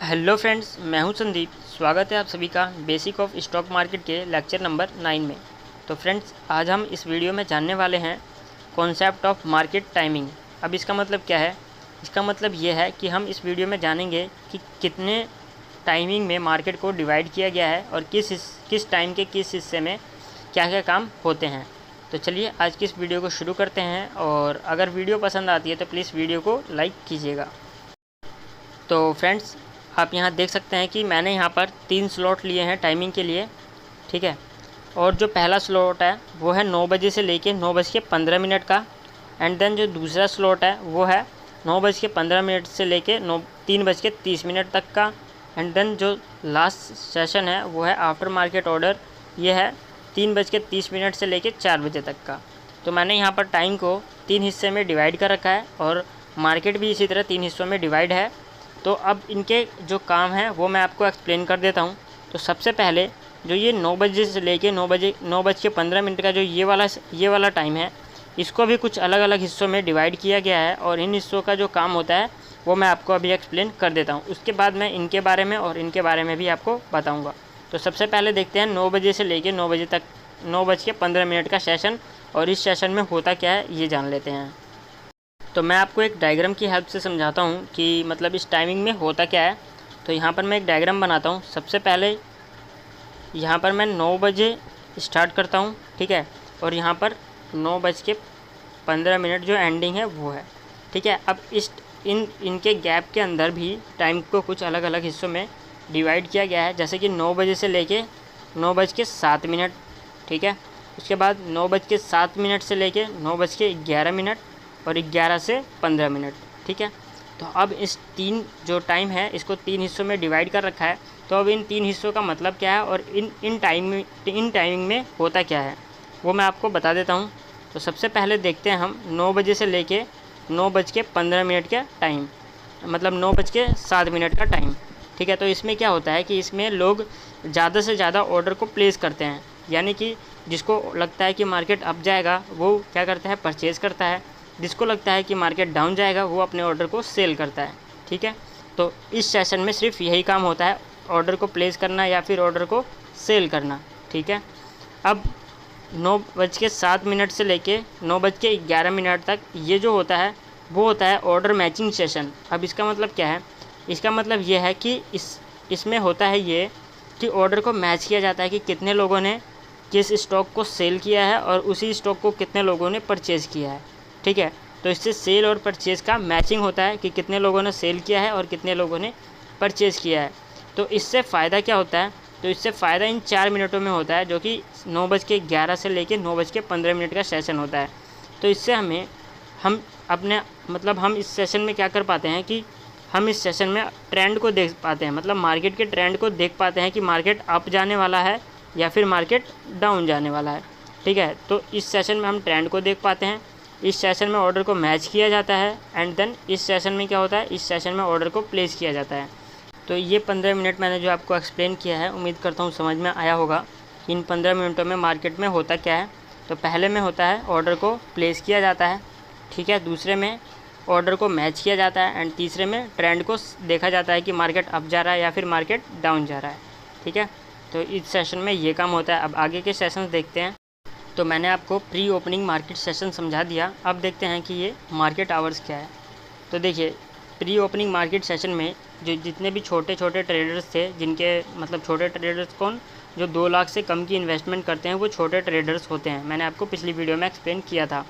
Hello friends, मैं हूं संदीप। स्वागत है आप सभी का बेसिक ऑफ स्टॉक मार्केट के लेक्चर नंबर 9 में। तो फ्रेंड्स, आज हम इस वीडियो में जानने वाले हैं कॉन्सेप्ट ऑफ मार्केट टाइमिंग। अब इसका मतलब क्या है? इसका मतलब ये है कि हम इस वीडियो में जानेंगे कि कितने टाइमिंग में मार्केट को डिवाइड किया गया है और किस टाइम के किस हिस्से में क्या क्या काम होते हैं। तो चलिए आज की इस वीडियो को शुरू करते हैं, और अगर वीडियो पसंद आती है तो प्लीज़ वीडियो को लाइक कीजिएगा। तो फ्रेंड्स, आप यहाँ देख सकते हैं कि मैंने यहाँ पर 3 स्लॉट लिए हैं टाइमिंग के लिए, ठीक है। और जो पहला स्लॉट है वो है 9 बजे से लेके 9:15 का, एंड देन जो दूसरा स्लॉट है वो है 9:15 से लेके 3:30 तक का, एंड देन जो लास्ट सेशन है वो है आफ्टर मार्केट ऑर्डर, ये है 3:30 से लेके 4 बजे तक का। तो मैंने यहाँ पर टाइम को 3 हिस्से में डिवाइड कर रखा है, और मार्केट भी इसी तरह 3 हिस्सों में डिवाइड है। तो अब इनके जो काम हैं वो मैं आपको एक्सप्लेन कर देता हूँ। तो सबसे पहले जो ये 9 बजे से लेके 9:15 का जो ये वाला टाइम है, इसको भी कुछ अलग अलग हिस्सों में डिवाइड किया गया है, और इन हिस्सों का जो काम होता है वो मैं आपको अभी एक्सप्लेन कर देता हूँ। उसके बाद मैं इनके बारे में और इनके बारे में भी आपको बताऊँगा। तो सबसे पहले देखते हैं 9 बजे से लेके 9 बजे तक 9:15 का सेशन, और इस सेशन में होता क्या है ये जान लेते हैं। तो मैं आपको एक डायग्राम की हेल्प से समझाता हूँ कि मतलब इस टाइमिंग में होता क्या है। तो यहाँ पर मैं एक डायग्राम बनाता हूँ। सबसे पहले यहाँ पर मैं 9 बजे स्टार्ट करता हूँ, ठीक है, और यहाँ पर 9:15 जो एंडिंग है वो है, ठीक है। अब इनके गैप के अंदर भी टाइम को कुछ अलग अलग हिस्सों में डिवाइड किया गया है, जैसे कि 9 बजे से लेके 9:07, ठीक है। उसके बाद 9:07 से लेके 9:11 और 11 से 15, ठीक है। तो अब इस 3 जो टाइम है इसको 3 हिस्सों में डिवाइड कर रखा है। तो अब इन 3 हिस्सों का मतलब क्या है और इन टाइमिंग में होता क्या है वो मैं आपको बता देता हूँ। तो सबसे पहले देखते हैं हम 9 बजे से लेके 9:15 का टाइम, मतलब 9:07 का टाइम, ठीक है। तो इसमें क्या होता है कि इसमें लोग ज़्यादा से ज़्यादा ऑर्डर को प्लेस करते हैं, यानी कि जिसको लगता है कि मार्केट अप जाएगा वो क्या करता है, परचेज़ करता है। जिसको लगता है कि मार्केट डाउन जाएगा वो अपने ऑर्डर को सेल करता है, ठीक है। तो इस सेशन में सिर्फ यही काम होता है, ऑर्डर को प्लेस करना या फिर ऑर्डर को सेल करना, ठीक है। अब 9:07 से लेके 9:11 तक ये जो होता है वो होता है ऑर्डर मैचिंग सेशन। अब इसका मतलब क्या है? इसका मतलब ये है कि इसमें होता है ये कि ऑर्डर को मैच किया जाता है कि कितने लोगों ने किस स्टॉक को सेल किया है और उसी स्टॉक को कितने लोगों ने परचेज़ किया है, ठीक है। तो इससे सेल और परचेज़ का मैचिंग होता है कि कितने लोगों ने सेल किया है और कितने लोगों ने परचेज़ किया है। तो इससे फ़ायदा क्या होता है? तो इससे फ़ायदा इन 4 मिनटों में होता है, जो कि 9:11 से लेकर 9:15 का सेशन होता है। तो इससे हम अपने मतलब हम इस सेशन में क्या कर पाते हैं कि हम इस सेशन में ट्रेंड को देख पाते हैं, मतलब मार्केट के ट्रेंड को देख पाते हैं कि मार्केट अप जाने वाला है या फिर मार्केट डाउन जाने वाला है, ठीक है। तो इस सेशन में हम ट्रेंड को देख पाते हैं। इस सेशन में ऑर्डर को मैच किया जाता है, एंड देन इस सेशन में क्या होता है, इस सेशन में ऑर्डर को प्लेस किया जाता है। तो ये 15 मिनट मैंने जो आपको एक्सप्लेन किया है, उम्मीद करता हूँ समझ में आया होगा कि इन 15 मिनटों में मार्केट में होता क्या है। तो पहले में होता है ऑर्डर को प्लेस किया जाता है, ठीक है। दूसरे में ऑर्डर को मैच किया जाता है, एंड तीसरे में ट्रेंड को देखा जाता है कि मार्केट अप जा रहा है या फिर मार्केट डाउन जा रहा है, ठीक है। तो इस सेशन में ये काम होता है। अब आगे के सेशंस देखते हैं। तो मैंने आपको प्री ओपनिंग मार्केट सेशन समझा दिया। अब देखते हैं कि ये मार्केट आवर्स क्या है। तो देखिए, प्री ओपनिंग मार्केट सेशन में जो जितने भी छोटे छोटे ट्रेडर्स थे, जिनके मतलब छोटे ट्रेडर्स कौन, जो 2 लाख से कम की इन्वेस्टमेंट करते हैं वो छोटे ट्रेडर्स होते हैं। मैंने आपको पिछली वीडियो में एक्सप्लेन किया था।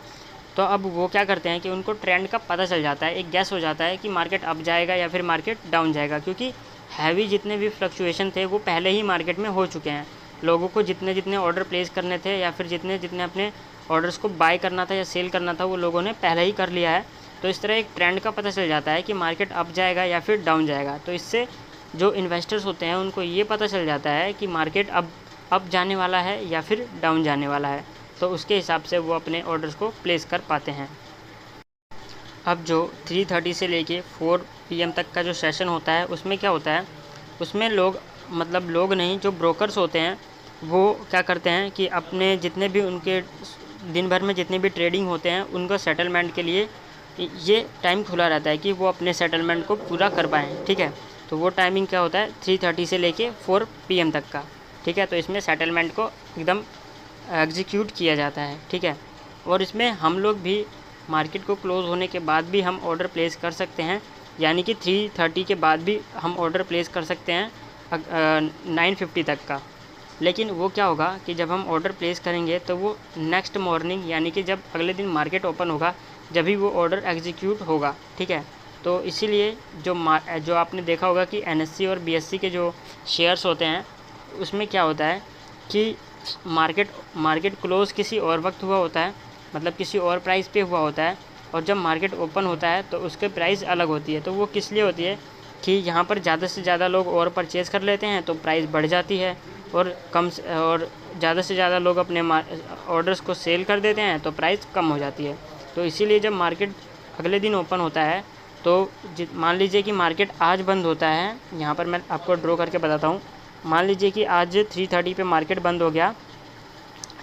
तो अब वो क्या करते हैं कि उनको ट्रेंड का पता चल जाता है, एक गैस हो जाता है कि मार्केट अप जाएगा या फिर मार्केट डाउन जाएगा, क्योंकि हैवी जितने भी फ्लक्चुएशन थे वो पहले ही मार्केट में हो चुके हैं। लोगों को जितने जितने ऑर्डर प्लेस करने थे या फिर जितने जितने अपने ऑर्डर्स को बाय करना था या सेल करना था वो लोगों ने पहले ही कर लिया है। तो इस तरह एक ट्रेंड का पता चल जाता है कि मार्केट अप जाएगा या फिर डाउन जाएगा। तो इससे जो इन्वेस्टर्स होते हैं उनको ये पता चल जाता है कि मार्केट अप जाने वाला है या फिर डाउन जाने वाला है। तो उसके हिसाब से वो अपने ऑर्डर्स को प्लेस कर पाते हैं। अब जो 3:30 से लेके 4 PM तक का जो सेशन होता है उसमें क्या होता है, उसमें लोग नहीं, जो ब्रोकर्स होते हैं वो क्या करते हैं कि अपने जितने भी उनके दिन भर में जितने भी ट्रेडिंग होते हैं उनका सेटलमेंट के लिए ये टाइम खुला रहता है कि वो अपने सेटलमेंट को पूरा कर पाएँ, ठीक है। तो वो टाइमिंग क्या होता है 3:30 से लेके 4 PM तक का, ठीक है। तो इसमें सेटलमेंट को एकदम एग्जीक्यूट किया जाता है, ठीक है। और इसमें हम लोग भी मार्केट को क्लोज़ होने के बाद भी हम ऑर्डर प्लेस कर सकते हैं, यानी कि 3:30 के बाद भी हम ऑर्डर प्लेस कर सकते हैं 9:50 तक का। लेकिन वो क्या होगा कि जब हम ऑर्डर प्लेस करेंगे तो वो नेक्स्ट मॉर्निंग, यानी कि जब अगले दिन मार्केट ओपन होगा, जब ही वो ऑर्डर एग्जीक्यूट होगा, ठीक है। तो इसीलिए जो आपने देखा होगा कि NSE और BSE के जो शेयर्स होते हैं उसमें क्या होता है कि मार्केट क्लोज़ किसी और वक्त हुआ होता है, मतलब किसी और प्राइस पे हुआ होता है, और जब मार्केट ओपन होता है तो उसके प्राइस अलग होती है। तो वो किस लिए होती है कि यहाँ पर ज़्यादा से ज़्यादा लोग और परचेज़ कर लेते हैं तो प्राइस बढ़ जाती है, और ज़्यादा से ज़्यादा लोग अपने ऑर्डर्स को सेल कर देते हैं तो प्राइस कम हो जाती है। तो इसीलिए जब मार्केट अगले दिन ओपन होता है तो मान लीजिए कि मार्केट आज बंद होता है, यहाँ पर मैं आपको ड्रॉ करके बताता हूँ। मान लीजिए कि आज 3:30 पे मार्केट बंद हो गया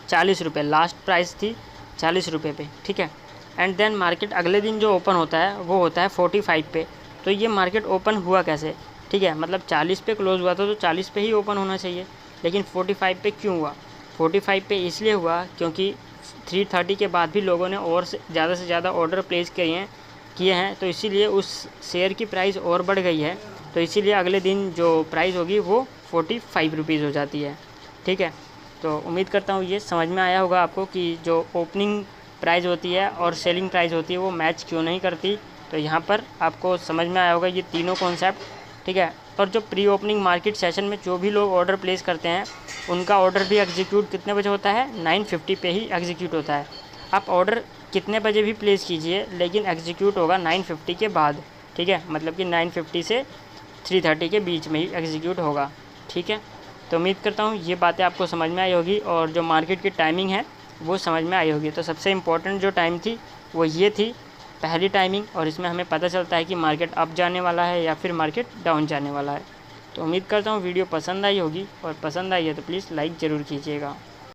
40 रुपये, लास्ट प्राइस थी 40 रुपये पे, ठीक है। एंड देन मार्केट अगले दिन जो ओपन होता है वो होता है 45 पे। तो ये मार्केट ओपन हुआ कैसे, ठीक है, मतलब 40 पे क्लोज़ हुआ था तो 40 पे ही ओपन होना चाहिए, लेकिन 45 पे क्यों हुआ? 45 पे इसलिए हुआ क्योंकि 3:30 के बाद भी लोगों ने और से ज़्यादा ऑर्डर प्लेस किए हैं, तो इसीलिए उस शेयर की प्राइस और बढ़ गई है। तो इसीलिए अगले दिन जो प्राइस होगी वो 45 रुपीज़ हो जाती है, ठीक है। तो उम्मीद करता हूँ ये समझ में आया होगा आपको कि जो ओपनिंग प्राइस होती है और सेलिंग प्राइस होती है वो मैच क्यों नहीं करती। तो यहाँ पर आपको समझ में आया होगा ये तीनों कॉन्सेप्ट, ठीक है। और जो प्री ओपनिंग मार्केट सेशन में जो भी लोग ऑर्डर प्लेस करते हैं उनका ऑर्डर भी एग्जीक्यूट कितने बजे होता है? 9:50 पे ही एग्जीक्यूट होता है। आप ऑर्डर कितने बजे भी प्लेस कीजिए लेकिन एग्जीक्यूट होगा 9:50 के बाद, ठीक है, मतलब कि 9:50 से 3:30 के बीच में ही एग्जीक्यूट होगा, ठीक है। तो उम्मीद करता हूँ ये बातें आपको समझ में आई होगी और जो मार्केट की टाइमिंग है वो समझ में आई होगी। तो सबसे इम्पोर्टेंट जो टाइम थी वो ये थी, पहली टाइमिंग, और इसमें हमें पता चलता है कि मार्केट अप जाने वाला है या फिर मार्केट डाउन जाने वाला है। तो उम्मीद करता हूँ वीडियो पसंद आई होगी, और पसंद आई है तो प्लीज़ लाइक ज़रूर कीजिएगा।